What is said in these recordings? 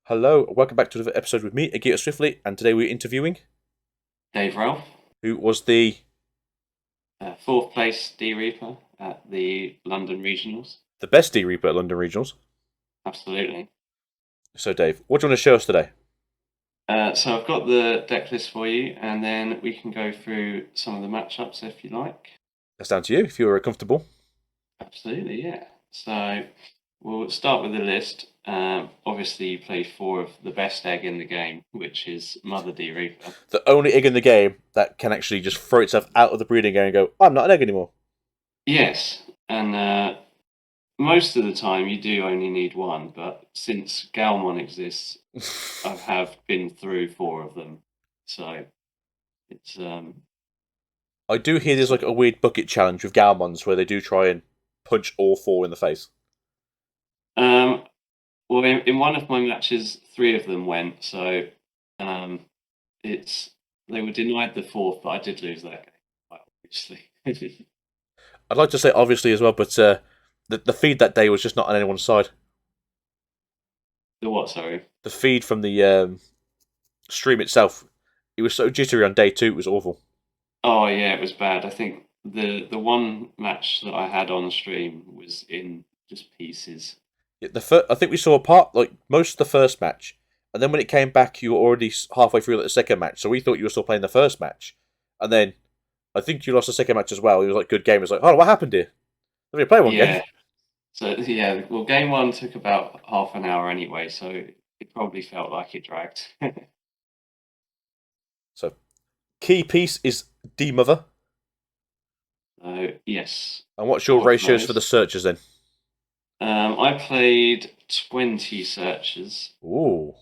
Hello, welcome back to another episode with me, Agita Swiftly, and today we're interviewing Dave Relph, who was the fourth place D Reaper at the London Regionals. best D Reaper at London Regionals. Absolutely. So, Dave, what do you want to show us today? So I've got the deck list for you, and then we can go through some of the matchups if you like. That's down to you if you're comfortable. Absolutely, yeah. So we'll start with the list. Obviously, you play four of the best egg in the game, which is Mother D Reaper. The only egg in the game that can actually just throw itself out of the breeding game and go, I'm not an egg anymore. Yes, and most of the time you do only need one, but since Galmon exists, I have been through four of them. So it's I do hear there's like a weird bucket challenge with Galmons where they do try and punch all four in the face. um well in one of my matches three of them went, so um it's they were denied the fourth, but I did lose that game, quite obviously. I'd like to say obviously as well, but the feed that day was just not on anyone's side. The what, sorry? The feed from the stream itself, it was so jittery on day two, it was awful. Oh yeah, it was bad. I think the one match that I had on stream was in just pieces. Yeah, I think we saw a part like most of the first match, and then when it came back, you were already halfway through like, the second match. So we thought you were still playing the first match, and then I think you lost the second match as well. It was like good game. It was like, oh, what happened here? Let me play one game. Yeah. So yeah, well, game one took about half an hour anyway, so it probably felt like it dragged. So key piece is D mother. So yes, And what's your all of ratios for the those. searches then? I played 20 searches. Ooh.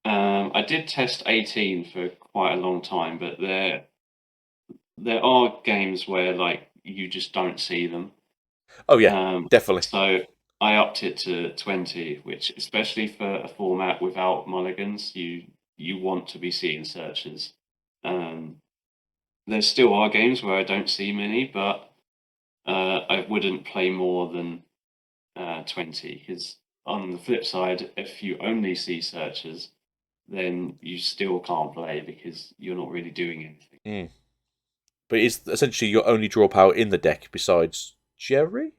I did test 18 for quite a long time, but there are games where like you just don't see them. Oh yeah, Um, definitely. so I upped it to 20, which especially for a format without mulligans, you want to be seeing searches. Um, there still are games where I don't see many, but I wouldn't play more than 20 because on the flip side, if you only see searches, then you still can't play because you're not really doing anything. Mm. But it's essentially your only draw power in the deck besides Jerry.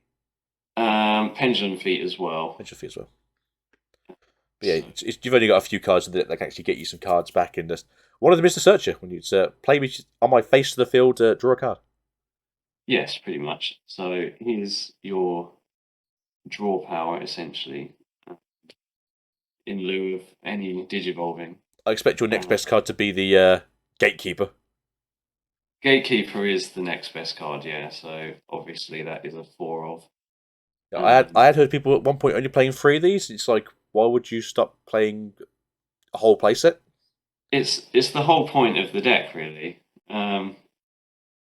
Pendulum Feet as well. Pension fee as well. But yeah, So you've only got a few cards in the deck that can actually get you some cards back. And just one of them is the searcher when you play me on my face to the field, draw a card. yes, pretty much. So here's your draw power essentially, in lieu of any digivolving. I expect your next Uh, best card to be the gatekeeper. Gatekeeper is the next best card, yeah. So obviously that is a four of. Yeah, I Um, had heard people at one point only playing three of these. It's like, why would you stop playing a whole playset? it's the whole point of the deck, really.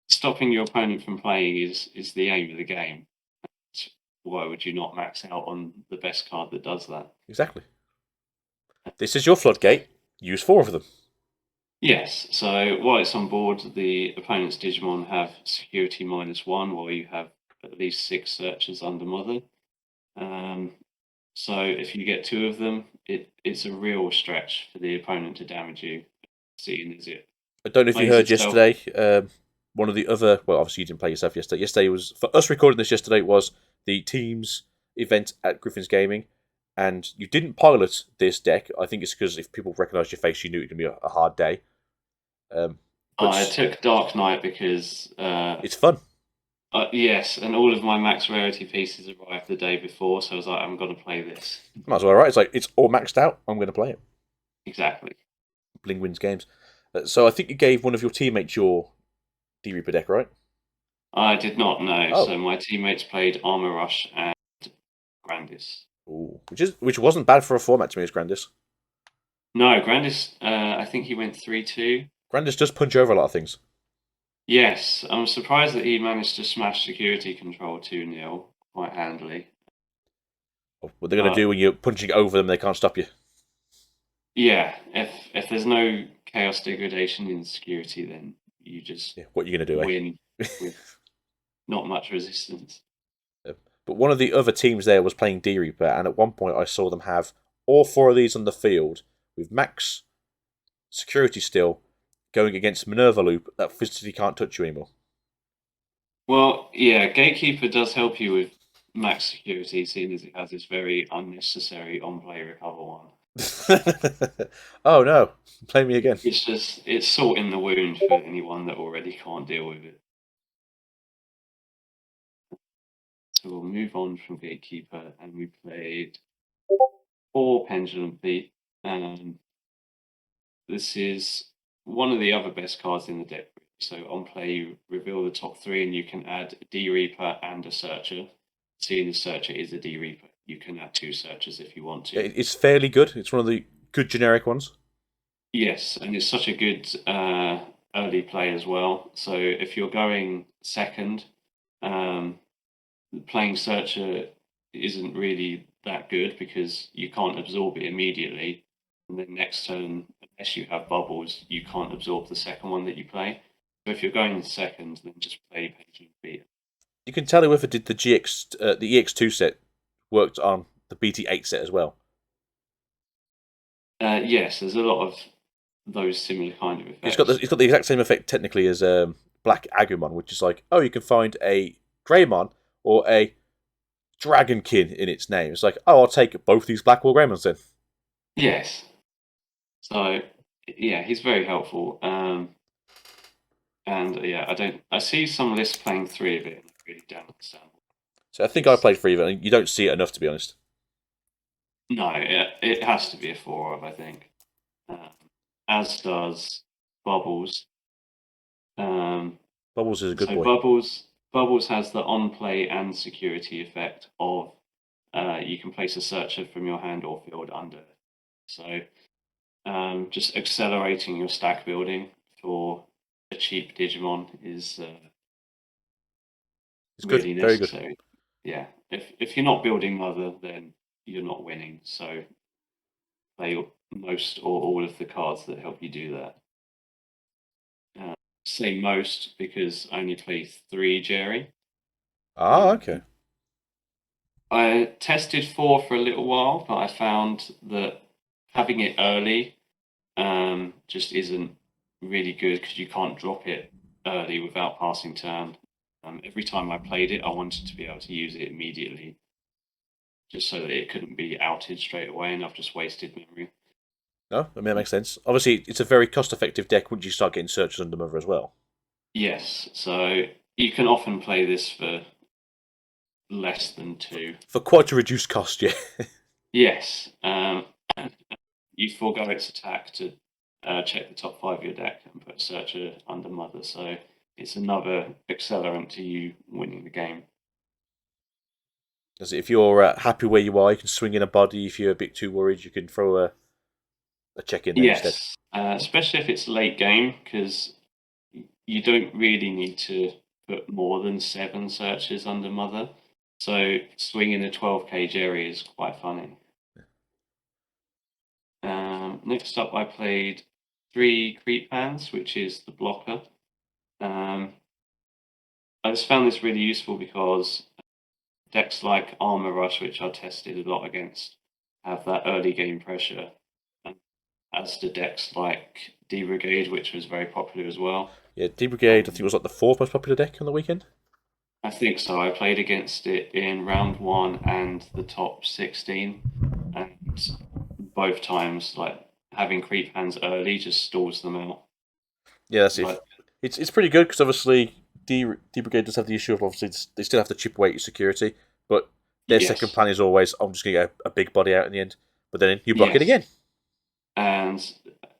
Stopping your opponent from playing is the aim of the game. Why would you not max out on the best card that does that? Exactly. This is your floodgate. Use four of them. Yes. So while it's on board, the opponent's Digimon have security -1, while you have at least six searches under Mother. Um, so if you get two of them, it's a real stretch for the opponent to damage you, seeing as it I don't know if you plays heard itself. yesterday. One of the other, well, obviously you didn't play yourself yesterday. Yesterday was for us recording this. Yesterday was the team's event at Griffin's Gaming, and you didn't pilot this deck. I think it's because if people recognised your face, you knew it was going to be a hard day. I But took Dark Knight because it's fun. yes, and all of my max rarity pieces arrived the day before, so I was like, I'm going to play this. Might as well, right? It's like it's all maxed out. I'm going to play it. Exactly. Bling wins games. So I think you gave one of your teammates your D Reaper deck, right? I did not know. Oh, So my teammates played Armor Rush and Grandis. ooh. Which wasn't bad for a format to me as Grandis. No, Grandis, I think he went 3-2. Grandis does punch over a lot of things. Yes, I'm surprised that he managed to smash security control 2-0 quite handily. What they're going to But do when you're punching over them, they can't stop you. yeah, if there's no chaos degradation in security, then you just Yeah, what are you going to do, win eh? with not much resistance. But one of the other teams there was playing D Reaper, and at one point I saw them have all four of these on the field with max security still going against Minerva Loop that physically can't touch you anymore. Well, yeah, Gatekeeper does help you with max security, seeing as it has this very unnecessary on-play recover one. Oh no, play me again. It's salt in the wound for anyone that already can't deal with it. So we'll move on from Gatekeeper, and we played 4 Pendulum Thief, and this is one of the other best cards in the deck. So on play, you reveal the top 3, and you can add a D Reaper and a Searcher. Seeing the Searcher is a D Reaper, you can add 2 Searchers if you want to. It's fairly good. It's one of the good generic ones. Yes, and it's such a good early play as well. So if you're going second, um, playing Searcher isn't really that good because you can't absorb it immediately. And then next turn, unless you have bubbles, you can't absorb the second one that you play. So if you're going second, then just play Pendulum Beat. You can tell whoever did the the EX2 set worked on the BT8 set as well. Yes, there's a lot of those similar kind of It's effects. got the exact same effect technically as Black Agumon, which is like, oh, you can find a Greymon or a Dragonkin in its name. It's like, oh, I'll take both these Blackwall Greymons then. Yes. So yeah, he's very helpful. And yeah, I see some lists playing 3 of it, and I really don't understand. So I think I played 3 of it, and you don't see it enough, to be honest. No, it has to be a 4 of, I think. As does Bubbles. Bubbles is a good So boy. Bubbles has the on play and security effect of you can place a searcher from your hand or field under. So just accelerating your stack building for a cheap Digimon is It's good, really very good. necessary. Yeah, if you're not building Mother, then you're not winning. So play most or all of the cards that help you do that. Say most because I only play 3 Jerry. Okay. I tested 4 for a little while, but I found that having it early just isn't really good because you can't drop it early without passing turn. Every time I played it, I wanted to be able to use it immediately, just so that it couldn't be outed straight away, and I've just wasted memory. No, I mean, that makes sense. Obviously, it's a very cost-effective deck once you start getting searches under Mother as well. Yes, so you can often play this for less than 2. For quite a reduced cost, yeah. Yes, you forego its attack to check the top 5 of your deck and put Searcher under Mother, so it's another accelerant to you winning the game. As if you're happy where you are, you can swing in a body. If you're a bit too worried, you can throw a check in there instead. Yes, especially if it's late game, because you don't really need to put more than 7 searches under Mother. So swinging a 12k Jerry is quite funny. Next up, I played 3 Creep Hands, which is the blocker. I just found this really useful because decks like Armor Rush, which I tested a lot against, have that early game pressure, as do decks like D Brigade, which was very popular as well. Yeah, D Brigade, I think, was like the 4th most popular deck on the weekend. I think so. I played against it in round 1 and the top 16, and both times, like having creep hands early just stalls them out. Yeah, that's it. Like, It's pretty good because obviously D Brigade does have the issue of obviously they still have to chip away at your security, but their second yes, plan is always I'm just going to get a big body out in the end. But then you block it yes, again. and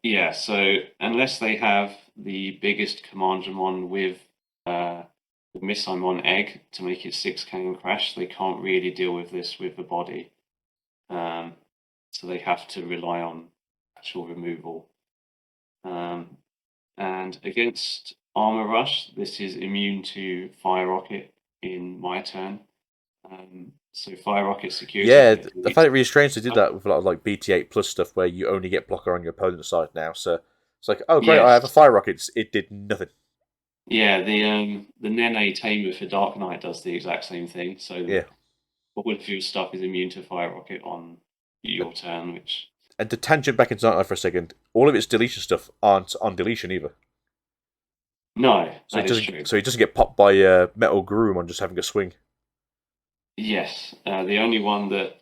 yeah. So unless they have the biggest Commandramon with the Missimon egg to make it 6k and crash, they can't really deal with this with the body. So they have to rely on actual removal. And against Armor Rush, this is immune to Fire Rocket in my turn. So Fire Rocket security Yeah, effect. I find it really strange they did that with a lot of like BT8 plus stuff where you only get blocker on your opponent's side now. So it's like, oh great, I have a Yes. fire rocket. It did nothing. Yeah, the Nene Tamer for Dark Knight does the exact same thing. So Yeah, all of your stuff is immune to Fire Rocket on your turn, which And to tangent back into Nightlife for a second, all of its deletion stuff aren't on deletion either. no, So that is true. he doesn't get popped by Metal Groom on just having a swing. Yes, the only one that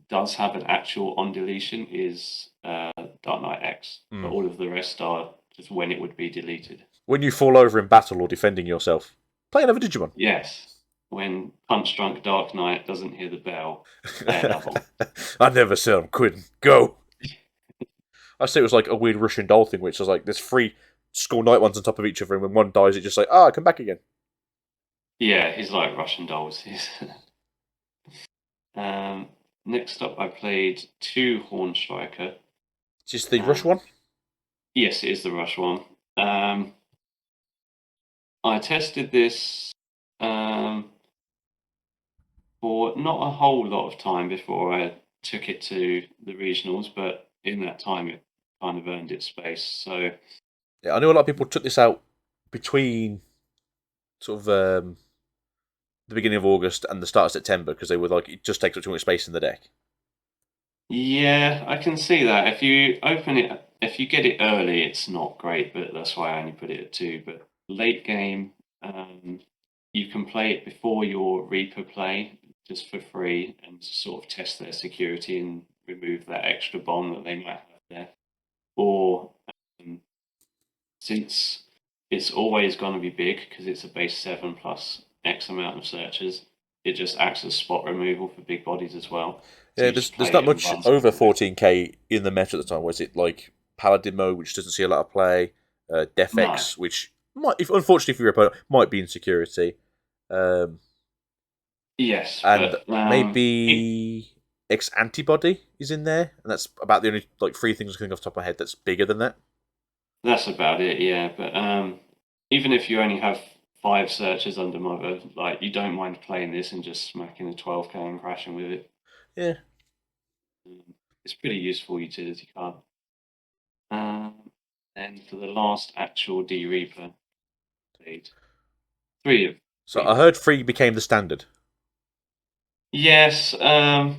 does have an actual on deletion is Dark Knight X, but all of the rest are just when it would be deleted. When you fall over in battle or defending yourself, play another Digimon. Yes, when Punch Drunk Dark Knight doesn't hear the bell, play another one. I never said I'm quitting. Go. I say it was like a weird Russian doll thing, which was like there's 3 Skull Knight ones on top of each other, and when one dies, it's just like, come back again. Yeah, he's like Russian dolls. Next up, I played 2 Horn Striker. Is this the Rush one? Yes, it is the Rush one. I tested this for not a whole lot of time before I took it to the regionals, but in that time it kind of earned its space. So Yeah, I know a lot of people took this out between sort of the beginning of August and the start of September because they were like, it just takes up too much space in the deck. yeah, I can see that. If you open it, if you get it early, it's not great, but that's why I only put it at 2. But late game, you can play it before your Reaper play just for free and sort of test their security and remove that extra bomb that they might have there. Or since it's always going to be big because it's a base 7 plus X amount of searches, it just acts as spot removal for big bodies as well. So Yeah, you just there's play not it and much run over through it. 14k in the meta at the time. Was it like Paladin mode, which doesn't see a lot of play, No. Defx, which might, if unfortunately for your opponent, might be in security, Yes, and but maybe X Antibody is in there, and that's about the only like 3 things I can think off the top of my head that's bigger than that. that's about it. Yeah, but even if you only have 5 searches under Mother, like you don't mind playing this and just smacking a 12k and crashing with it. Yeah. It's pretty useful utility card. And for the last actual D Reaper, played 3 of So I 3. heard 3 became the standard. Yes, I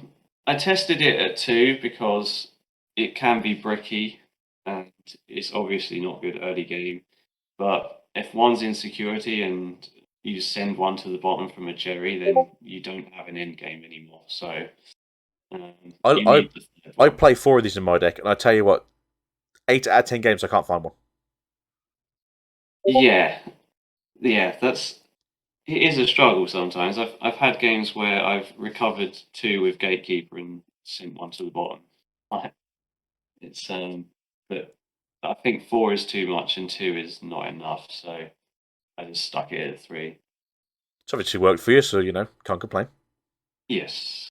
tested it at 2 because it can be bricky and it's obviously not good early game. But if one's in security and you send one to the bottom from a Jerry, then you don't have an end game anymore. So I you I need the third I one. play 4 of these in my deck, and I tell you what, 8 out of 10 games I can't find one. Yeah, yeah, it is a struggle sometimes. I've had games where I've recovered 2 with Gatekeeper and sent one to the bottom. It's but I think 4 is too much and 2 is not enough, so I just stuck it at 3. It's obviously worked for you, so can't complain. Yes.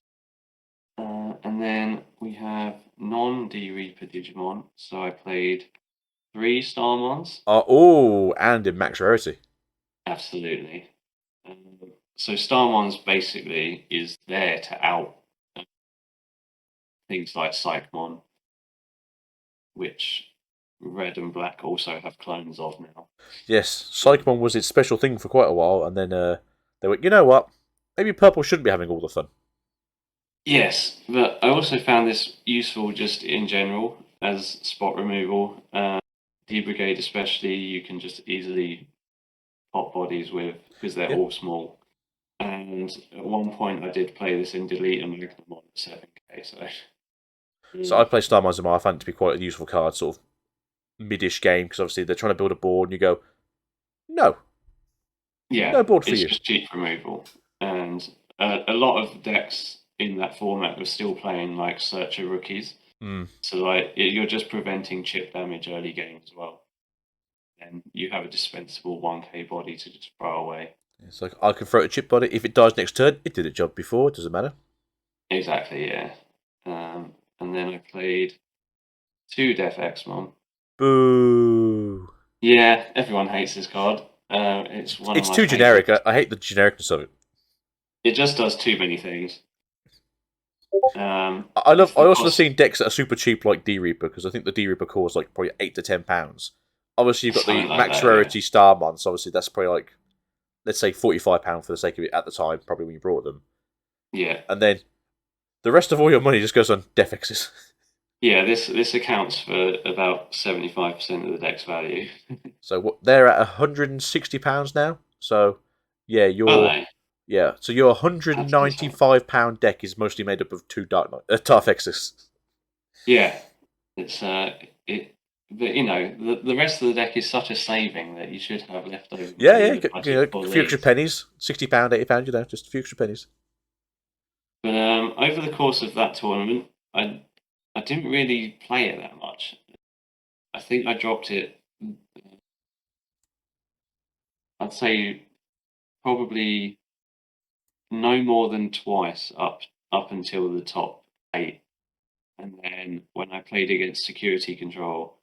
And then we have non-D Reaper Digimon. So I played 3 Starmons. And in max rarity. Absolutely. So Starmons basically is there to out things like Psychmon, which Red and Black also have clones of now. Yes, Psychmon was its special thing for quite a while, and then they went, you know what? Maybe Purple shouldn't be having all the fun. Yes, but I also found this useful just in general as spot removal. D Brigade especially, you can just easily pop bodies with because they're Yeah. all small. And at one point, I did play this in Delete and Magnum on 7k. So I play Star Mines and I find it to be quite a useful card, sort of mid-ish game, because obviously they're trying to build a board, and you go, no, Yeah, no board for it's you. just cheap removal, and a lot of decks in that format were still playing like Searcher rookies. So like you're just preventing chip damage early game as well, and you have a dispensable 1k body to just throw away. It's like, I can throw a chip body. If it dies next turn, it did a job before. It doesn't matter. Exactly, yeah. And then I played 2 Death X-Mon. Boo. Yeah, everyone hates this card. It's one of It's my too generic. favorites. I hate the genericness of it. It just does too many things. I love. If I the also have cost seen decks that are super cheap, like D Reaper, because I think the D Reaper costs like probably £8 to £10. Obviously, you've got the something like max that, yeah. rarity Starmon, so obviously that's probably like, let's say £45 for the sake of it at the time, probably when you brought them. Yeah. And then The rest of all your money just goes on defexes. Yeah, this accounts for about 75% of the deck's value. So what they're at £160 now. So yeah, Are your they? yeah, so your £195 That's insane. deck is mostly made up of two Tarfexes. Yeah, it's it. But the rest of the deck is such a saving that you should have leftover Yeah, money yeah, in the budget for a few extra these. pennies, £60, £80, just a few extra pennies. But over the course of that tournament, I didn't really play it that much. I think I dropped it. I'd say probably no more than twice up until the top 8, and then when I played against Security Control,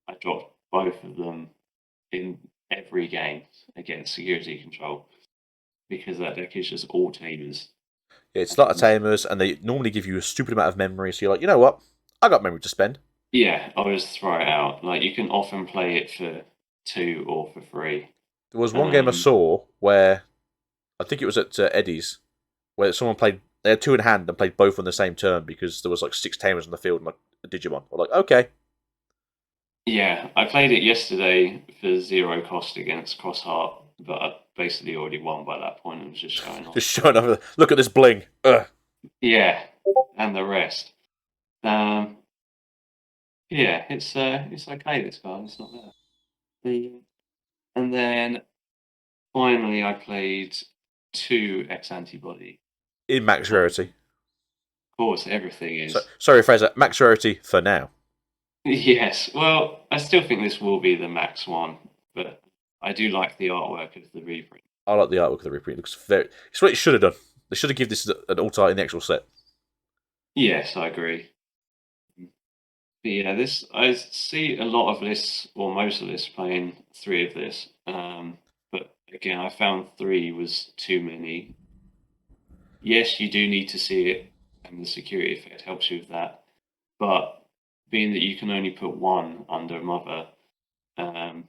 I dropped both of them in every game against Security Control because that deck is just all Tamers. Yeah, it's a lot of And tamers, and they normally give you a stupid amount of memory. So you're like, you know what? I got memory to spend. yeah, I always throw it out. Like you can often play it for 2 or for 3. There was one game I Um, saw where I think it was at Eddie's, where someone played. They had two in hand and played both on the same turn because there was like six tamers on the field and like a Digimon. I'm like, okay, yeah, I played it yesterday for 0 cost against Crossheart, but I basically already won by that point and was just showing off. just showing off. Look at this bling. Ugh. Yeah, and the rest. Um, yeah, it's okay. This card, it's not bad. And then finally, I played 2 X Antibody. In max Of rarity. course, everything So is. sorry, Fraser. Max rarity for now. Yes, well, I still think this will be the max one, but I do like the artwork of the reprint. I like the artwork of the reprint. It looks very. It's what it should have done. They should have given this an alt art in the actual set. Yes, I agree. But yeah, this I see a lot of lists, or most of lists, playing 3 of this. But again, I found 3 was too many. Yes, you do need to see it, and the security effect helps you with that. But being that you can only put one under Mother, um,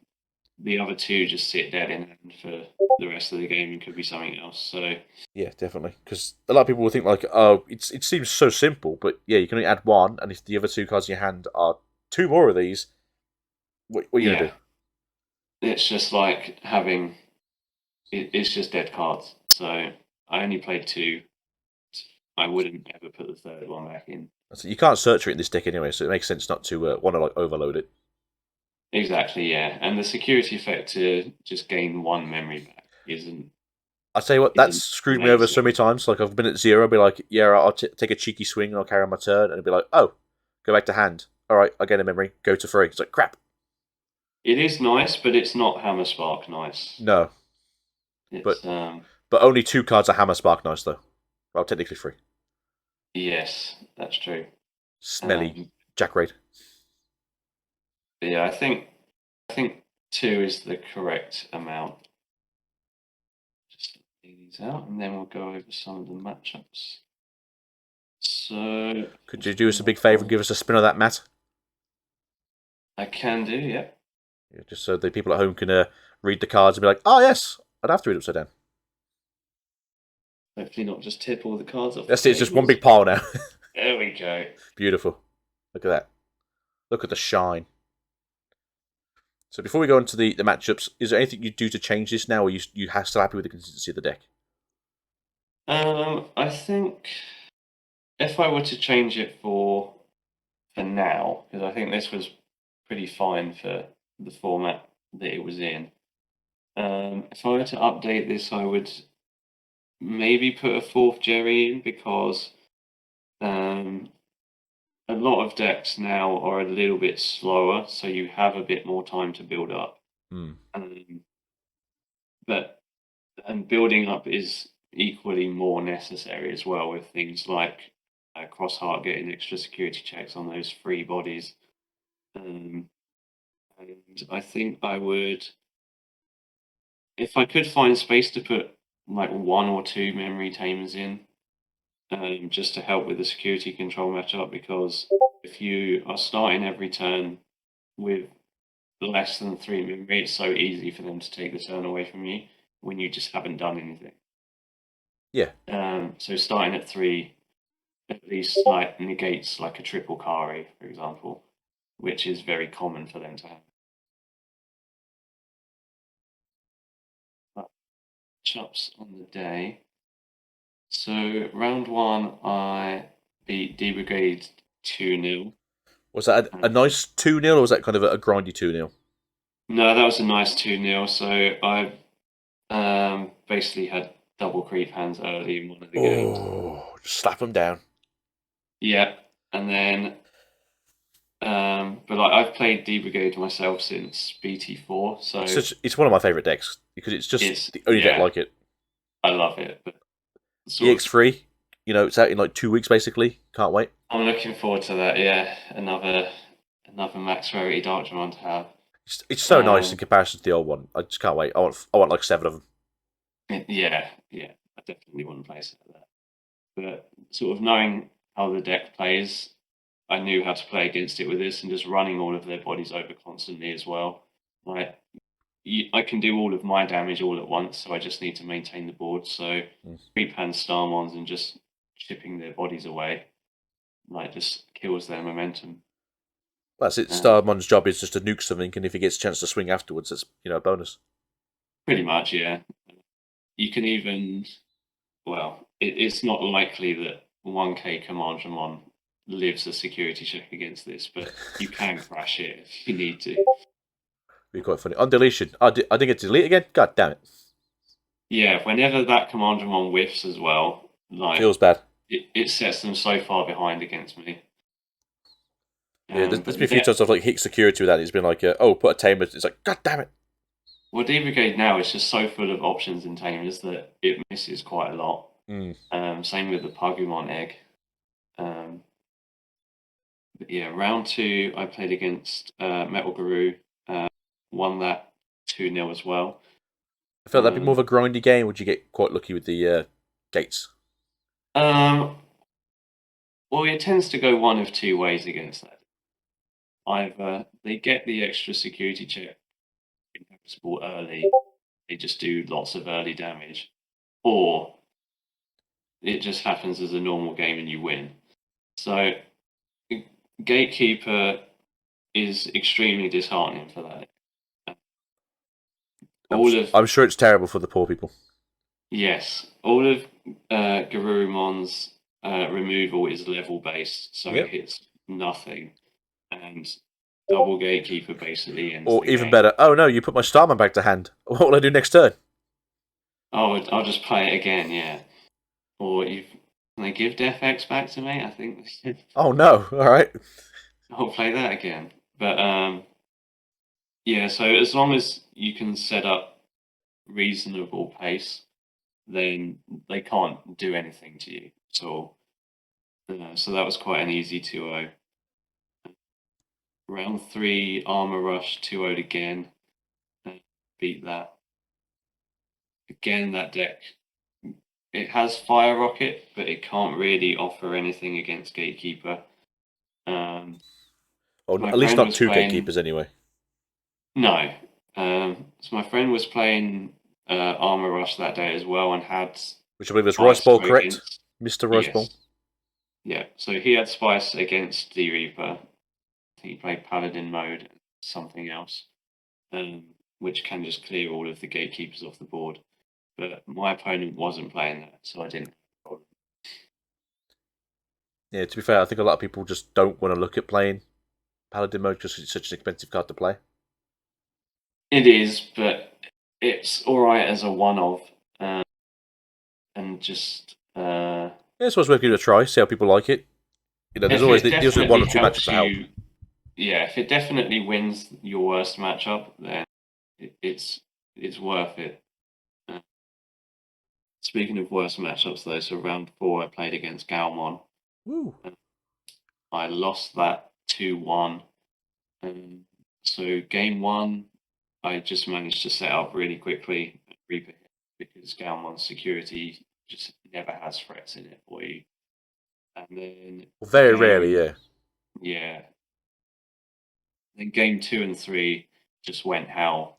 the other 2 just sit dead in hand for the rest of the game and could be something else. So Yeah, definitely. Because a lot of people will think like, oh, it seems so simple, but yeah, you can only add one, and if the other two cards in your hand are two more of these, what are you gonna yeah, do? it's just like having it's just dead cards. So I only played 2. I wouldn't ever put the third one back in. So you can't search for it in this deck anyway, so it makes sense not to want to like overload it. Exactly, yeah. And the security effect to just gain 1 memory back I tell you what, that's isn't screwed me over so many amazing. times. Like I've been at zero, be like, yeah, take a cheeky swing, and I'll carry on my turn, and it'll be like, oh, go back to hand. All right, I get a memory. Go to free. It's like crap. It is nice, but it's not Hammer Spark nice. No, but It's only two cards are Hammer Spark nice though. Well, technically free. yes, that's true. Smelly Um, Jack Raid. but yeah, I think 2 is the correct amount. Just lay these out, and then we'll go over some of the matchups. So Could you do us a big favour and give us a spin of that, Matt? I can do, yeah. Yeah, just so the people at home can read the cards and be like, oh yes, I'd have to read upside down. Hopefully not just tip all the cards off the That's it. It's just one tables. big pile now. There we go. Beautiful. Look at that. Look at the shine. So before we go into the matchups, is there anything you do to change this now, or you are still happy with the consistency of the deck? I think if I were to change it for now, because I think this was pretty fine for the format that it was in. If I were to update this, I would maybe put a 4th Jerry in because um, a lot of decks now are a little bit slower, so you have a bit more time to build up. Hmm. Um, but and building up is equally more necessary as well with things like Crossheart getting extra security checks on those free bodies. Um, and I think I would, if I could find space to put like 1 or 2 memory tamers in, just to help with the security control matchup, because if you are starting every turn with less than 3 memory, it's so easy for them to take the turn away from you when you just haven't done anything. Yeah. So starting at 3 at least like negates like a triple carry, for example, which is very common for them to have. But chops on the day. So round one, I beat D Brigade 2-0. Was that a nice 2-0, or was that kind of a grindy 2-0? No, that was a nice 2-0. So I basically had double creep hands early in one of the games. Oh, just slap them down. Yeah, and then but like I've played D Brigade myself since BT4, so It's one of my favourite decks because it's just it's the only deck like it. I love it. But sort of, EX3, it's out in like 2 weeks basically. Can't wait. I'm looking forward to that. Yeah, another max rarity Darkdramon to have. It's so nice in comparison to the old one. I just can't wait. I want like 7 of them. Yeah, I definitely want to play some of that. But sort of knowing how the deck plays, I knew how to play against it with this, and just running all of their bodies over constantly as well. Like I can do all of my damage all at once, so I just need to maintain the board. So Mm. creep hand Starmons and just chipping their bodies away, like just kills their momentum. That's it. Um, Starmon's job is just to nuke something, and if he gets a chance to swing afterwards, that's a bonus. Pretty much, yeah. You can even, well, it's not likely that 1K Commandramon lives a security check against this, but you can crash it if you need to. Be quite funny. On deletion, I didn't get to delete again. God damn it! Yeah, whenever that Commandramon whiffs as well, like Feels bad. it sets them so far behind against me. Yeah, there's But been a few times I've like hit security with that. It's been like, oh, put a tamer. It's like, God damn it! well, D Brigade now is just so full of options in Tamers that it misses quite a lot. Mm. Same with the Pagumon egg. Um, but yeah, round two, I played against Metal Guru, won that 2-0 as well. I felt that'd be more of a grindy game. Would you get quite lucky with the gates? Um, well, it tends to go one of two ways against that. Either they get the extra security check impossible early, they just do lots of early damage, or it just happens as a normal game and you win. So Gatekeeper is extremely disheartening for that. All of I'm sure it's terrible for the poor people. Yes, all of Garurumon's removal is level based, so it Yep. hits nothing, and double Gatekeeper basically ends Or the even game. better, oh no, you put my Starman back to hand. What will I do next turn? Oh, I'll just play it again, yeah. Or you can they give Death X back to me? I think Oh no! All right. I'll play that again. But yeah. So as long as you can set up reasonable pace, then they can't do anything to you at all. So that was quite an easy 2-0. Round three, Armor Rush 2-0 again. Beat that. Again, that deck. It has Fire Rocket, but it can't really offer anything against Gatekeeper. Or My at least friend not was two playing. gatekeepers anyway. No. So my friend was playing Armor Rush that day as well and had Which I believe is Rice Spice Ball, correct? against. Mr. Rice Ball. Yes. Yeah. So he had Spice against the Reaper. I think he played Paladin mode and something else. Which can just clear all of the gatekeepers off the board. But my opponent wasn't playing that, so I didn't. Yeah, to be fair, I think a lot of people just don't want to look at playing Paladin mode because it's such an expensive card to play. It is, but it's all right as a one-off, and just Yeah, so it's worth giving it a try, see how people like it. There's if always it there's one definitely or two matchups helps that help. you. Yeah, if it definitely wins your worst matchup, then it's worth it. Uh, Speaking of worst matchups, though, so round four I played against Galmon. Woo. I lost that 2-1. So game one, I just managed to set up really quickly because Galmon's security just never has threats in it for you. And then Well, very rarely, yeah. yeah. Then game two and three just went how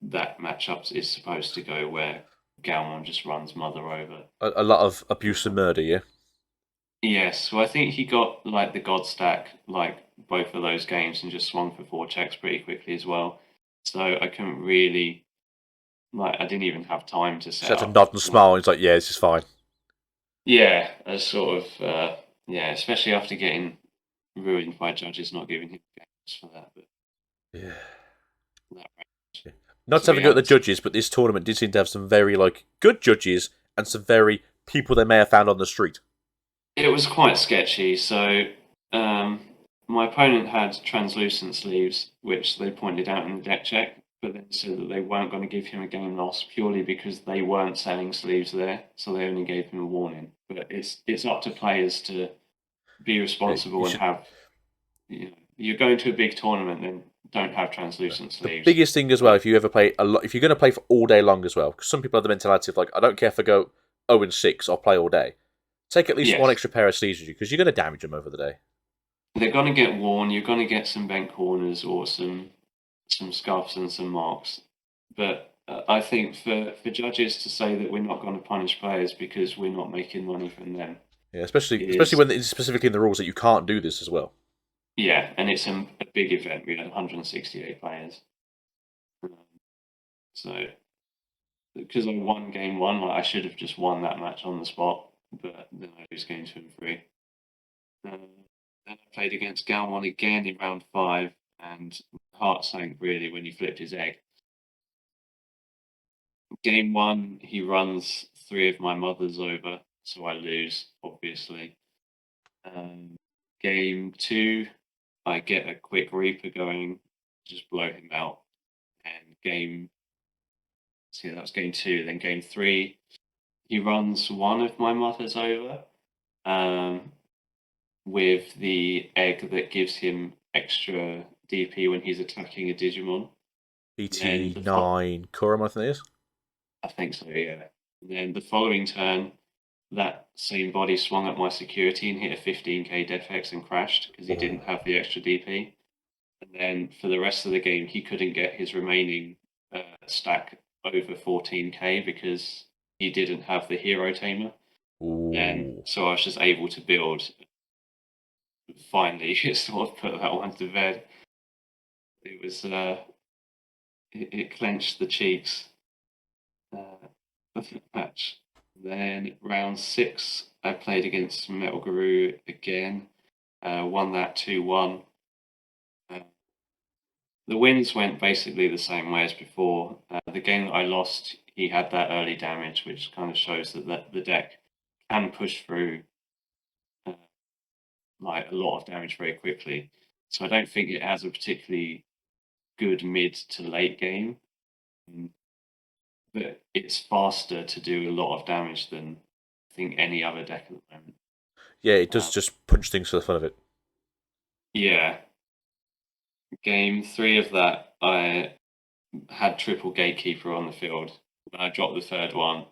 that matchup is supposed to go, where Galmon just runs mother over. A lot of abuse and murder, yeah. Yes, well, I think he got like the God stack, like both of those games, and just swung for 4 checks pretty quickly as well. So I couldn't really like I didn't even have time to Just set had to up. nod and smile. And he's like, "Yeah, this is fine." Yeah, a sort of yeah, especially after getting ruined by judges not giving him games for that. But Yeah. that Not so to have we a go at had the judges, but this tournament did seem to have some very good judges and some very people they may have found on the street. it was quite sketchy. So um, my opponent had translucent sleeves, which they pointed out in the deck check, but then said that they weren't going to give him a game loss purely because they weren't selling sleeves there, so they only gave him a warning. But it's up to players to be You responsible and should. have you're going to a big tournament, then don't have translucent The sleeves. biggest thing as well, But if you ever play a lot, if you're going to play for all day long as well, because some people have the mentality of like, I don't care if I go 0-6, I'll play all day. Take at least one yes, extra pair of sleeves with you because you're going to damage them over the day. they're going to get worn. You're going to get some bent corners or some scuffs and some marks. But I think for judges to say that we're not going to punish players because we're not making money from them Yeah, especially is when it's specifically in the rules that you can't do this as well. yeah, and it's a big event. We had 168 players, um, so because I won game one, like I should have just won that match on the spot, but then I lose game two and three. Then I played against Galmon again in round five, and my heart sank really when he flipped his egg. Game one, he runs three of my mothers over, so I lose, obviously. Um, Game two, I get a quick Reaper going, just blow him out. And that was game two. Then game three, he runs one of my mothers over um, with the egg that gives him extra DP when he's attacking a Digimon. And then ET9 Kurum, I think it is. I think so, yeah. And then the following turn, that same body swung at my security and hit a 15k defx and crashed because he Oh. didn't have the extra DP. And then for the rest of the game, he couldn't get his remaining stack over 14k because he didn't have the hero tamer. And Ooh. so I was just able to build. Finally, sort of put that one to bed. It was it clenched the cheeks of the match. Then round six, I played against Metal Guru again. Won that 2-1. Uh, the wins went basically the same way as before. The game that I lost, he had that early damage, which kind of shows that the deck can push through uh, like a lot of damage very quickly. So I don't think it has a particularly good mid to late game, but it's faster to do a lot of damage than I think any other deck at the moment. Yeah, it does Uh, just punch things for the fun of it. yeah, game three of that, I had triple gatekeeper on the field. When I dropped the third one,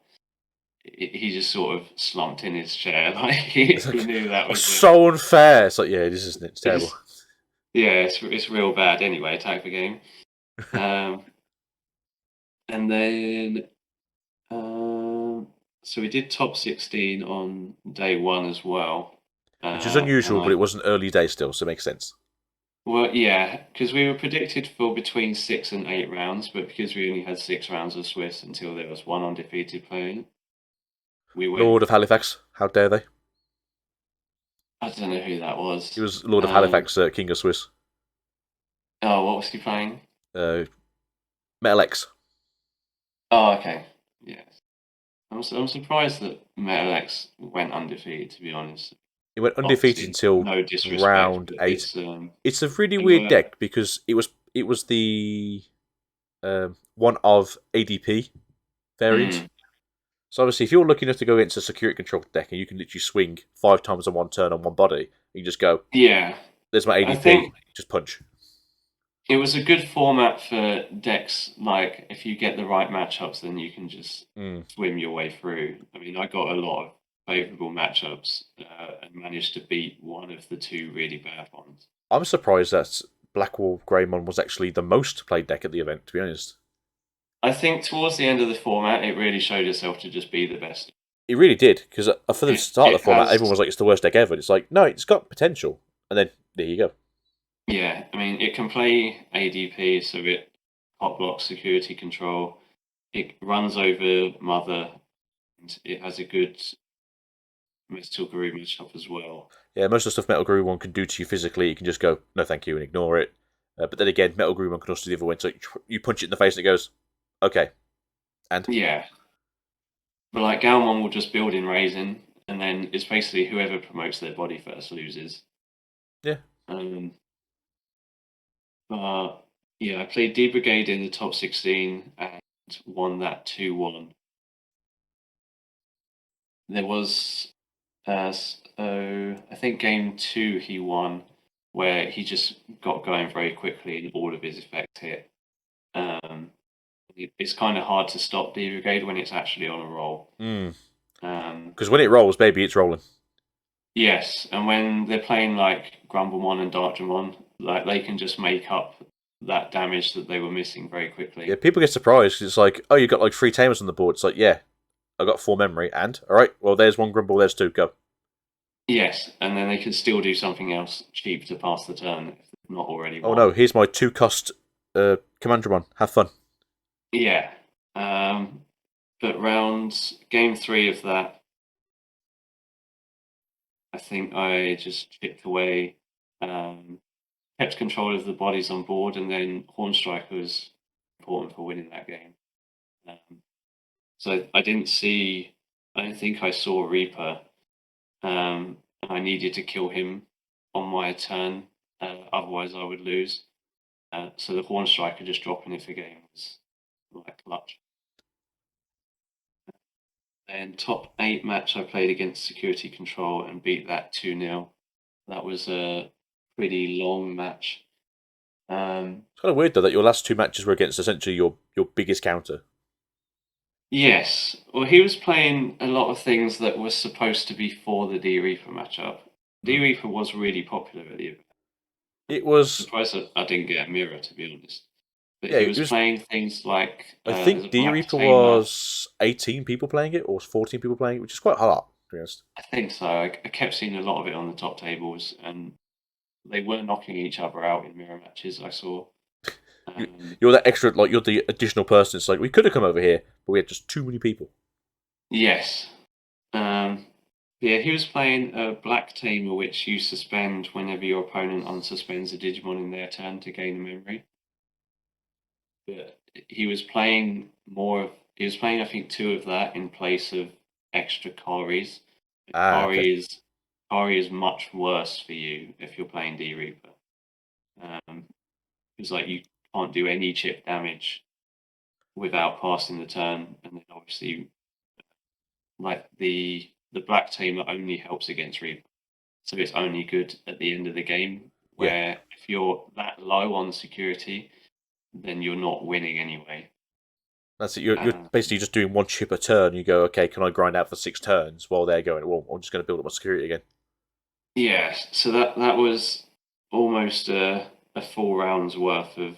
he just sort of slumped in his chair, like It's he like, knew that oh, was it. so unfair. It's like, yeah, this isn't it. It's terrible. It's yeah, it's real bad anyway. Attack the game, um, and then so we did top 16 on day one as well, Which is and unusual, but I it was an early day still, so it makes sense. well, yeah, because we were predicted for between 6 and 8 rounds, but because we only had 6 rounds of Swiss until there was one undefeated player, we went. Lord of Halifax, how dare they? I don't know who that He was. was Lord of Halifax, King of Swiss. Oh, what was he playing? Uh, Metal X. Oh, okay. Yes. I'm surprised that MetalX went undefeated, to be honest. He went undefeated Obviously, until no disrespect, round but 8. it's It's a really they weird were. deck because it was the one of ADP variant. Mm, So obviously, if you're looking enough to go into a security control deck and you can literally swing 5 times on one turn on one body, you just go, yeah, "There's my I ADP," think just punch. it was a good format for decks. Like, if you get the right matchups, then you can just Mm. swim your way through. I mean, I got a lot of favorable matchups and managed to beat one of the two really bad ones. I'm surprised that Blackwall Greymon was actually the most played deck at the event. To be honest, I think towards the end of the format, it really showed itself to just be the best. It really did, because for the start of It the format, has, everyone was like, "It's the worst deck ever." And it's like, no, it's got potential, and then there you go. yeah. I mean, it can play ADP, so it hot blocks security control. It runs over Mother, and it has a good Mystical Guru matchup as well. Yeah, most of the stuff Metal Guru One can do to you physically, you can just go, "No, thank you," and ignore it. But then again, Metal Guru One can also do the other way. So you punch it in the face, and it goes, "Okay," and Yeah, but like Galmon will just build in Raisin, and then it's basically whoever promotes their body first loses. yeah, Um, but yeah, I played D Brigade in the top 16 and won that 2-1. There was so I think game two he won, where he just got going very quickly and all of his effects hit. Um, it's kind of hard to stop D Brigade when it's actually on a roll. because when it rolls, baby, it's rolling. Yes, and when they're playing like Grumblemon and Darkdramon, like they can just make up that damage that they were missing very Yeah, quickly. people get surprised 'cause it's like, "Oh, you got like 3 Tamers on the board." It's like, yeah, I got 4 memory, and all right, well, there's 1 Grumble, there's 2, go. Yes, and then they can still do something else cheap to pass the turn if they've not already Oh no, won. here's my 2 cost Commandramon. Have fun. Yeah, um, but round game three of that, I think I just chipped away, um, kept control of the bodies on board, and then Hornstrike was important for winning that game. Um, so I don't think I saw Reaper, and I needed to kill him on my turn, otherwise I would lose. So the Hornstriker just dropping it for game was like clutch. And top eight match I played against Security Control and beat that 2-0. That was a pretty long match. It's kind of weird though that your last 2 matches were against essentially your biggest counter. Yes, well, he was playing a lot of things that were supposed to be for the D Reaper matchup. D Hmm. Reaper was really popular at the event. It was, Surprised that I didn't get a mirror, to be honest. But yeah, he it was was. playing things like I there's think a D Black Reaper Tamer. was 18 people playing it, or 14 people playing it, which is quite a lot, to be honest. I think so. I kept seeing a lot of it on the top tables, and they were knocking each other out in mirror matches. I saw. You, Um, you're that extra, like you're the additional person. It's like we could have come over here, but we had just too many people. yes. Um, yeah, he was playing a Black Tamer, which you suspend whenever your opponent unsuspends a Digimon in their turn to gain a memory. But he was playing more of. He was playing, I think, two of that in place of extra Karis. Ah, okay. Kari is Kari is much worse for you if you're playing D Reaper. It's like you can't do any chip damage without passing the turn, and then obviously like the Black Tamer only helps against Reaper. So it's only good at the end of the game. Yeah, Where if you're that low on security, then you're not winning anyway. that's it. You're Uh, basically just doing 1 chip a turn. You go, okay, can I grind out for 6 turns while they're going? Well, I'm just going to build up my security again. yeah, so that was almost a full round's worth of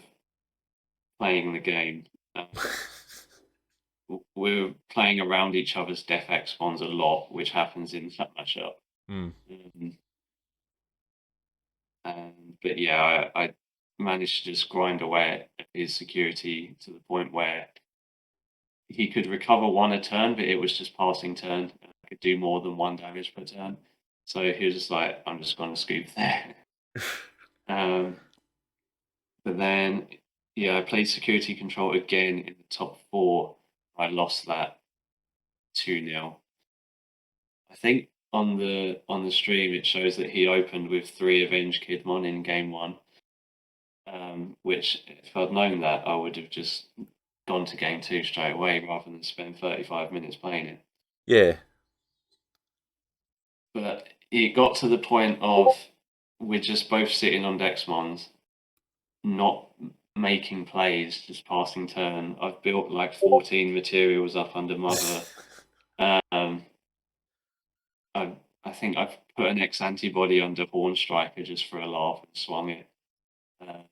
playing the game. We were playing around each other's Def X spawns a lot, which happens in that matchup. Hmm. Um, but yeah, I managed to just grind away at his security to the point where he could recover one a turn, but it was just passing turn. I could do more than one damage per turn. So he was just like, I'm just going to scoop there. Um, but then, yeah, I played security control again in the top four. I lost that 2-0. I think on the stream it shows that he opened with 3 Avenged Kidmon in game one. Which if I'd known that, I would have just gone to game two straight away rather than spend 35 minutes playing it. Yeah, But it got to the point of we're just both sitting on Dexmons, not making plays, just passing turn. I've built like 14 materials up under Mother. Um, I think I've put an X antibody under Horn Striker just for a laugh and swung it. Uh,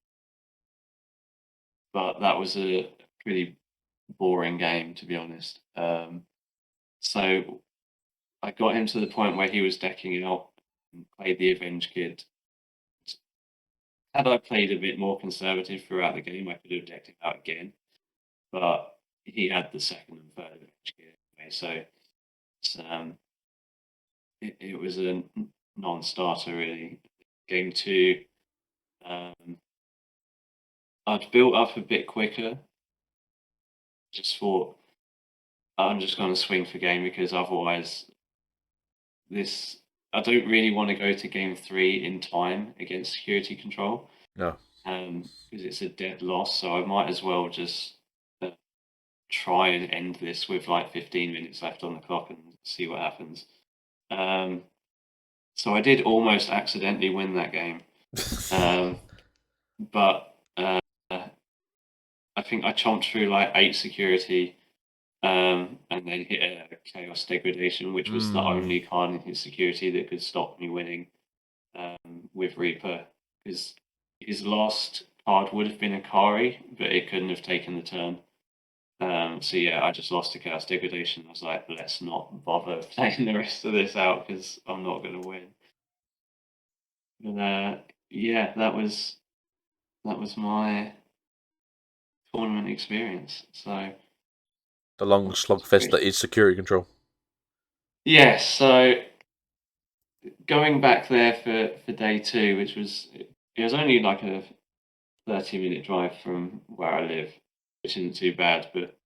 but that was a pretty boring game, to be honest. So I got him to the point where he was decking out and played the Avenge Kid. Had I played a bit more conservative throughout the game, I could have decked him out again. But he had the second and third Avenge Kid anyway, so it was a non-starter really. Game two, um, I'd built up a bit quicker. Just thought I'm just going to swing for game because otherwise, this I don't really want to go to game three in time against security control. No. Because it's a dead loss, so I might as well just uh, try and end this with like 15 minutes left on the clock and see what happens. So I did almost accidentally win that game, but I think I chomped through like 8 security, and then hit a chaos degradation, which was the only card in his security that could stop me winning with Reaper. Because his last card would have been a Kari, but it couldn't have taken the turn. So yeah, I just lost to chaos degradation. I was like, let's not bother playing the rest of this out because I'm not going to win. But yeah, that was my tournament experience. So The long slugfest that is security control. yeah, so going back there for day two, which was it was only like a 30-minute drive from where I live, which isn't too bad, but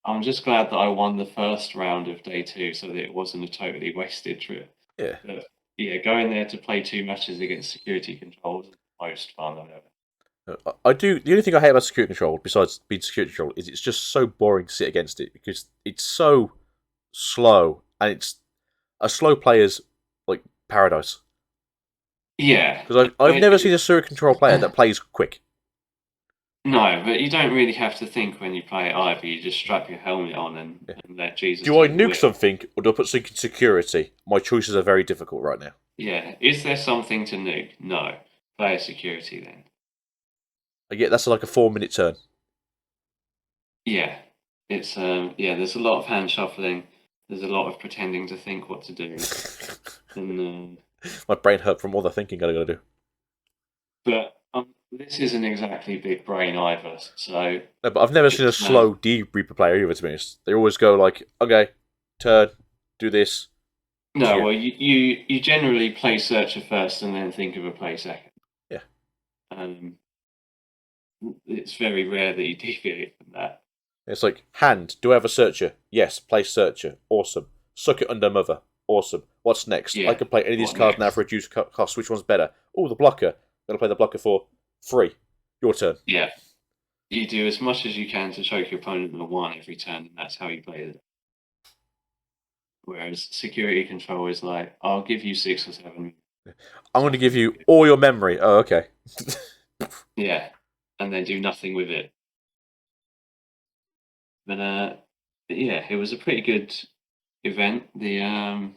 I'm just glad that I won the first round of day two so that it wasn't a totally wasted trip. Yeah. But yeah, going there to play 2 matches against security control was the most fun I've ever. I do. The only thing I hate about security control, besides being security control, is it's just so boring to sit against it because it's so slow and it's a slow player's like paradise. Yeah. Because I've never seen a security control player that plays quick. No, but you don't really have to think when you play it either. You just strap your helmet on and let Jesus Do I take the nuke wheel. something or do I put something in security? My choices are very difficult right now. Yeah. Is there something to nuke? No. Player security then. I get that's like a 4 minute turn. Yeah. It's yeah, there's a lot of hand shuffling. There's a lot of pretending to think what to do. And My brain hurt from all the thinking I gotta do. but this isn't exactly big brain either. So No, but I've never seen a it's slow debrief player either. To be honest, they always go like, "Okay, turn, do this." no. Yeah. Well, you generally play searcher first and then think of a play second. Yeah. Um, it's very rare that you deviate from that. It's like hand. Do I have a searcher? Yes. Play searcher. Awesome. Suck it under mother. Awesome. What's next? I Yeah. can play any of these What cards now next? for reduced cost. Which one's better? Oh, the blocker. I'm gonna play the blocker for free. Your turn. Yeah. You do as much as you can to choke your opponent on 1 every turn, and that's how you play it. Whereas security control is like, I'll give you 6 or 7. I'm going to give you all your memory. Oh, okay. Yeah, and then do nothing with it. But yeah, it was a pretty good event. I'm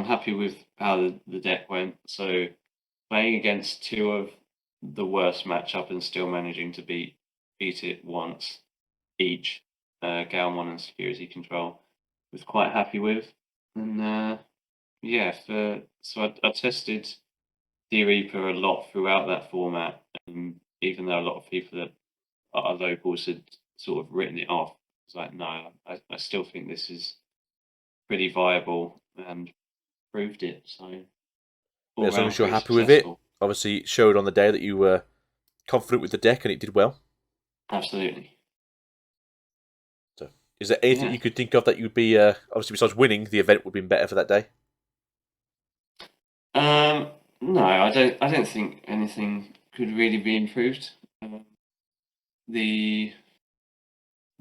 happy with how the deck went. So playing against 2 of the worst matchup and still managing to beat it once each, Galmon and security control, was quite happy with. And yeah, so I tested D Reaper a lot throughout that format, even though a lot of people that are locals had sort of written it off. It's like, no, I still think this is pretty viable and proved it. So all As long round as you're pretty happy with it, successful. obviously it showed on the day that you were confident with the deck and it did well. Absolutely. So, is there anything Yeah. you could think of that you'd be obviously besides winning, the event would have been better for that day? No, I don't think anything could really be improved. The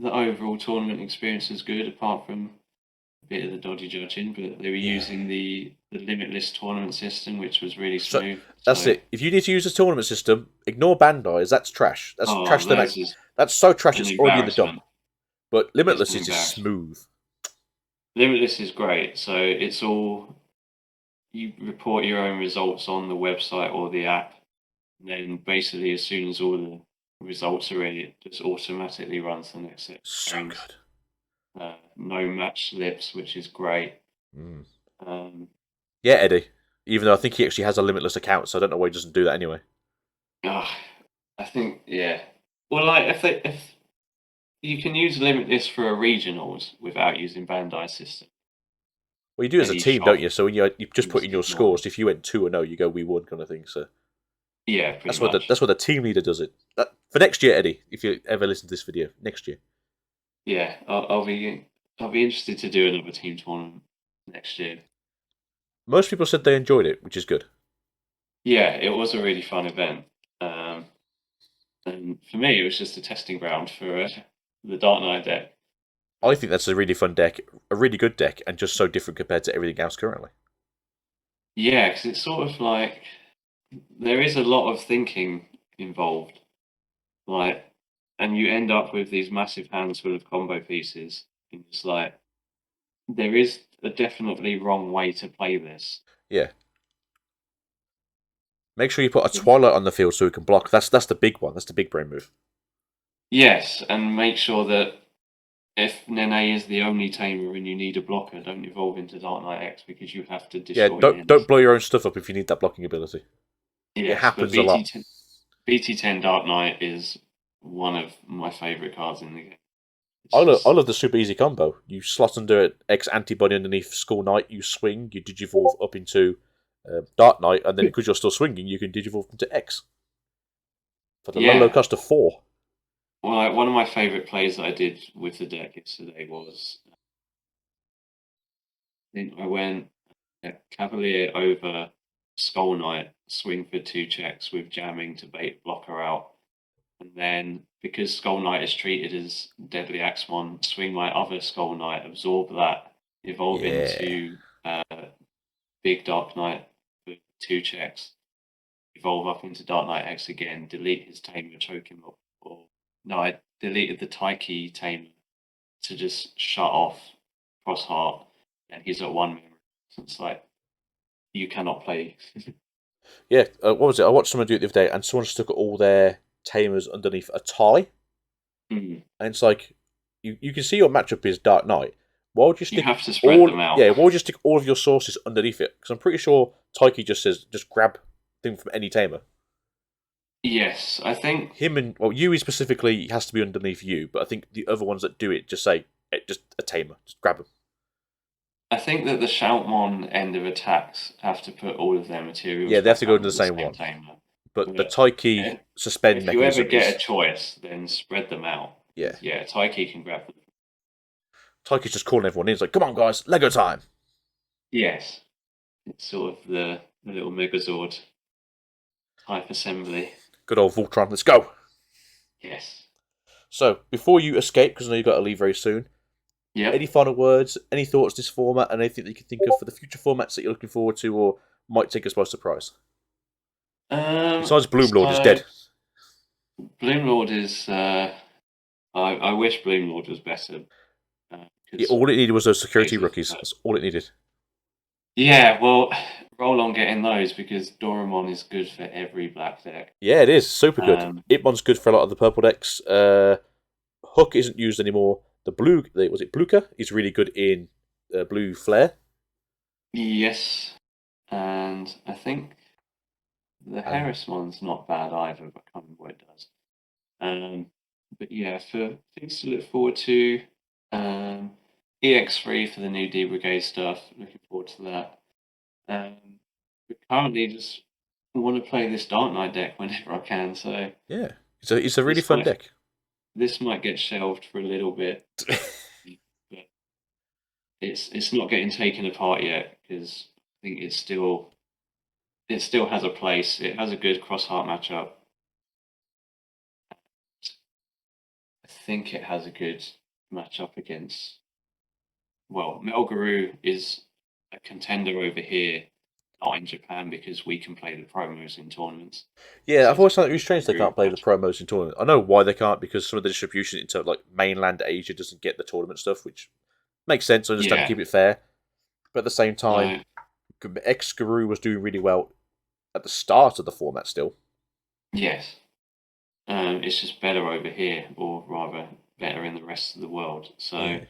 overall tournament experience was good, apart from a bit of the dodgy judging. But they were Yeah. using the limitless tournament system, which was really So smooth. that's it. If you need to use this tournament system, ignore Bandai's. That's trash. That's trash. Theirs is That's so trash. an It's already in the dump. embarrassment. But It's Limitless an is just embarrassment. smooth. Limitless is great. So it's all you report your own results on the website or the app. And then basically, as soon as all the results are in, it just automatically runs the next set. So good. no match slips, which is great. Mm. Um, Yeah, Eddie. Even though I think he actually has a limitless account, so I don't know why he doesn't do that anyway. ah, I think yeah. Well, like if you can use limitless for a regionals without using Bandai system, Well, you do it as then a you team, don't should you? So when you just put in just your ignore it. scores, if you went 2-0, you go we won kind of thing. So Yeah, pretty that's what much. the team leader does it. For next year, Eddie, if you ever listen to this video next year, Yeah, I'll be interested to do another team tournament next year. most people said they enjoyed it, which is good. Yeah, it was a really fun event. Um, and for me, it was just a testing ground for the Dark Knight deck. I think that's a really fun deck, a really good deck, and just so different compared to everything else currently. Yeah, because it's sort of like there is a lot of thinking involved, like, and you end up with these massive hands full of combo pieces. And it's like there is a definitely wrong way to play this. Yeah. Make sure you put a Twilight on the field so we can block. That's the big one. That's the big brain move. Yes, and make sure that if Nene is the only tamer and you need a blocker, don't evolve into Dark Knight X because you have to Yeah, destroy don't Nene. blow your own stuff up if you need that blocking ability. It Yes, but happens a lot. BT10 Dark Knight is one of my favourite cards in the game. It's I just love the super easy combo. You slot under it, X antibody underneath Skull Knight, you swing, you digivolve up into Dark Knight, and then because you're still swinging, you can digivolve into X for the low yeah. cost of 4. Well, like, one of my favourite plays that I did with the deck yesterday was I think I went Cavalier over Skull Knight, swing for 2 checks with jamming to bait blocker out. And then, because Skull Knight is treated as Deadly Axemon, swing my other Skull Knight, absorb that, evolve Yeah. into Big Dark Knight for 2 checks, evolve up into Dark Knight X again, delete his Tamer, choke him up. Or no, I deleted the Taiki Tamer to just shut off Cross Heart, and he's at 1 memory. So it's like you cannot play. Yeah, what was it? I watched someone do it the other day, and someone stuck all their Tamers underneath a tie, Mm. and it's like you can see your matchup is Dark Knight. Why would you You stick have to spread them out. Why would you stick all of your sources underneath it? Because I'm pretty sure Taiki just says just grab thing from any Tamer. Yes, I think Him and Yui specifically has to be underneath you, but I think the other ones that do it just say just a Tamer, just grab him. that the Shoutmon end of attacks have to put all of their materials Yeah, they have back to go into under the the same same one. tamer. But the But Taiki if, suspend if you ever mechanism get a is choice, then spread them out. yeah. Yeah, Taiki can grab them. Taiki's just calling everyone in. He's like, "Come on, guys, Lego time!" Yes, it's sort of the little Megazord type assembly. Good old Voltron, let's go. Yes. So before you escape, because I know you've got to leave very soon. Any Yep. final words? Any thoughts this format, and anything that you can think of for the future formats that you're looking forward to, or might take us by surprise? Besides, Bloomlord is So dead. Bloomlord is. I wish Bloomlord was better because All it needed was those security phases. rookies. That's all it needed. Yeah, well, roll on getting those because Doramon is good for every black deck. Yeah, it is super good. Um, Itmon's good for a lot of the purple decks. Hook isn't used anymore. Was it Bluka? He's really good in blue flare. yes, and I think the And Harris one's not bad either, but I can't remember what it does. But yeah, for things to look forward to, um, EX3 for the new D Brigade stuff. Looking forward to that. But currently just want to play this Dark Knight deck whenever I can. So yeah, it's a really this fun might deck. this might get shelved for a little bit, but it's not getting taken apart yet because I think it still has a place. It has a good cross heart matchup. I think it has a good matchup against. Well, Melgaru is a contender over here, not in Japan because we can play the promos in tournaments. Yeah, So I've it's a always found it really strange they can't play the match. promos in tournament. I know why they can't because some of the distribution into like mainland Asia doesn't get the tournament stuff, which makes sense. I understand to Yeah. keep it fair, but at the same time, So X Guru was doing really well at the start of the format still. yes, it's just better over here, or rather, better in the rest of the world. So Yeah.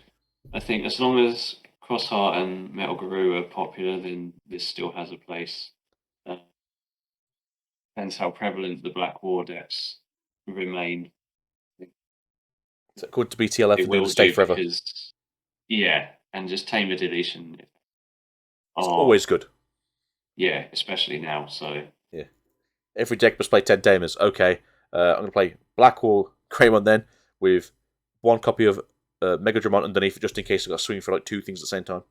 I think as long as Crossheart and Metal Guru are popular, then this still has a place. Uh, Depends how prevalent the Black War decks remain. So according to BT It 11, they're going will to stay do forever. because, yeah, and just Tamer Deletion It's are, always good. yeah, especially now. So, Yeah. Every deck must play 10 Tamers. Okay. I'm going to play Blackwall Greymon then with one copy of Mega Dramon underneath just in case I've got to swing for like two things at the same time.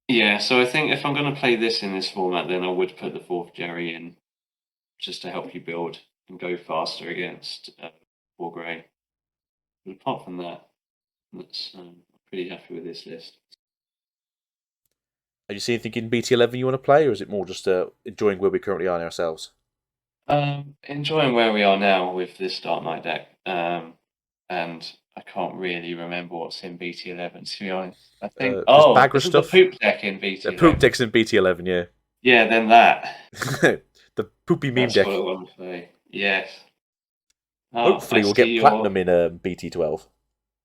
yeah, so I think if I'm going to play this in this format, then I would put the fourth Jerry in just to help you build and go faster against War Grey. But apart from that, I'm pretty happy with this list. Are you see anything in BT11 you want to play, or is it more just enjoying where we currently are ourselves? Enjoying where we are now with this Dark Knight deck, and I can't really remember what's in BT11 to be honest. I think There's Bagra isn't the stuff. poop deck in The poop BT11? deck's in BT11, yeah. Yeah, then that. The poopy meme That's what I deck. want to play. Yes. Oh, Hopefully we'll get platinum in BT12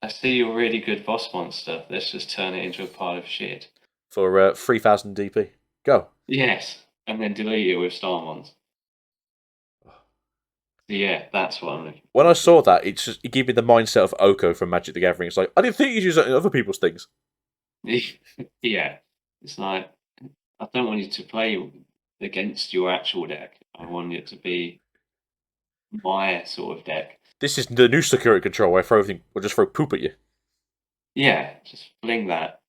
I see your really good boss monster. Let's just turn it into a pile of shit. for 3000 DP. Go. Yes, and then delete it with Starmons. Yeah, that's what I'm looking When I forward saw that, it gave me the mindset of Oko from Magic the Gathering. It's like, I didn't think you'd use it in other people's things. to. Yeah, it's like I don't want you to play against your actual deck. I want it to be my sort of deck. This is the new security control where I throw everything, or just throw poop at you. Yeah, just fling that.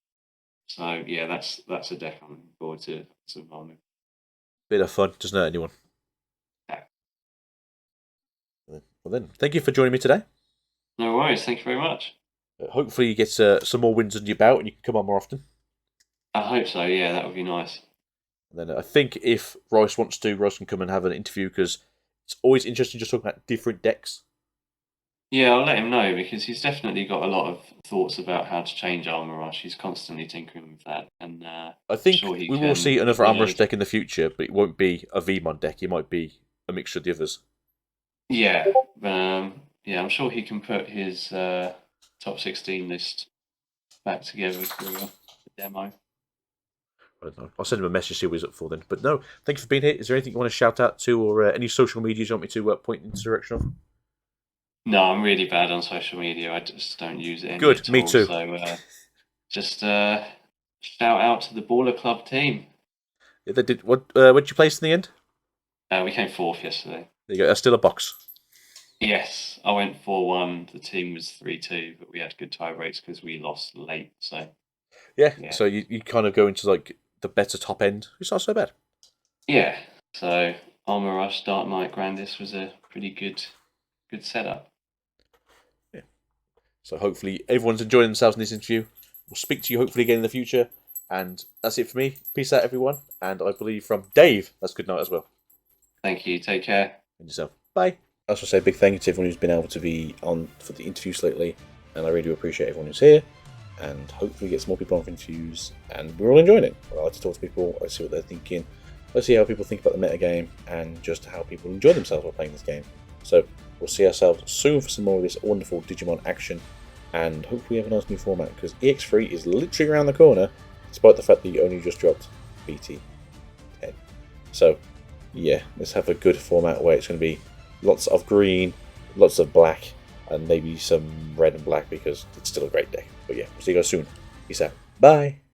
So yeah, that's a deck I'm looking forward to running. Bit of fun, doesn't hurt anyone. Yeah. Well then, thank you for joining me today. No worries. Thank you very much. Hopefully you get some more wins under your belt and you can come on more often. I hope so. Yeah, that would be nice. And then I think if Royce wants to, Royce can come and have an interview because it's always interesting just talking about different decks. Yeah, I'll let him know because he's definitely got a lot of thoughts about how to change Armor Rush. He's constantly tinkering with that, and I think sure he we will can see another provide. Armrush deck in the future, but it won't be a VMon deck. It might be a mixture of the others. Yeah, yeah, I'm sure he can put his top 16 list back together for the demo. I don't know. I'll send him a message, see what he's up for then. But no, thank you for being here. Is there anything you want to shout out to or any social medias you want me to point in the direction of? No, I'm really bad on social media. I just don't use it. Good, me too. So just shout out to the Baller Club team. Yeah, they did. What did you place in the end? We came fourth yesterday. There you go. That's still a box. Yes, I went 4-1. The team was 3-2, but we had good tie breaks because we lost late. So Yeah. So you kind of go into like the better top end. It's not so bad. yeah. So Armor Rush, Dark Knight, Grandis was a pretty good setup. Yeah. So hopefully everyone's enjoying themselves in this interview. We'll speak to you hopefully again in the future. And that's it for me. Peace out, everyone. And I believe from Dave, that's good night as well. Thank you. Take care. And yourself. Bye. I just want to say a big thank you to everyone who's been able to be on for the interviews lately. And I really do appreciate everyone who's here. And hopefully get some more people on for interviews. And we're all enjoying it. I like to talk to people. I see what they're thinking. I see how people think about the metagame and just how people enjoy themselves while playing this game. So we'll see ourselves soon for some more of this wonderful Digimon action. And hopefully we have a nice new format because EX3 is literally around the corner, despite the fact that you only just dropped BT 10. So yeah, let's have a good format where it's going to be lots of green, lots of black, and maybe some red and black because it's still a great deck. But yeah, we'll see you guys soon. Peace out. Bye.